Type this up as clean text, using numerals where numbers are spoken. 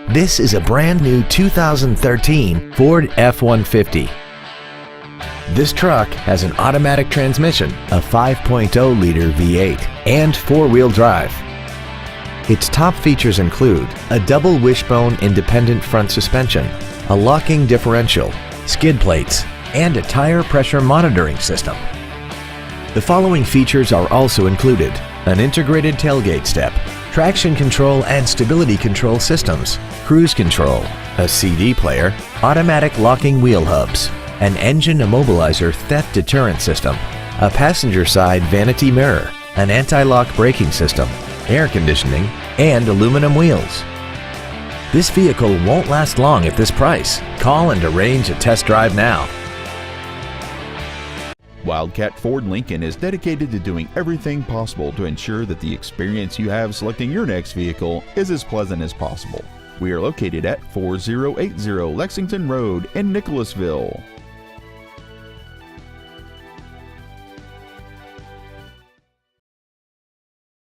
This is a brand new 2013 Ford F-150. This truck has an automatic transmission, a 5.0-liter V8, and four-wheel drive. Its top features include a double wishbone independent front suspension, a locking differential, skid plates, and a tire pressure monitoring system. The following features are also included: an integrated tailgate step, traction control and stability control systems, cruise control, a CD player, automatic locking wheel hubs, an engine immobilizer theft deterrent system, a passenger side vanity mirror, an anti-lock braking system, air conditioning, and aluminum wheels. This vehicle won't last long at this price. Call and arrange a test drive now. Wildcat Ford Lincoln is dedicated to doing everything possible to ensure that the experience you have selecting your next vehicle is as pleasant as possible. We are located at 4080 Lexington Road in Nicholasville.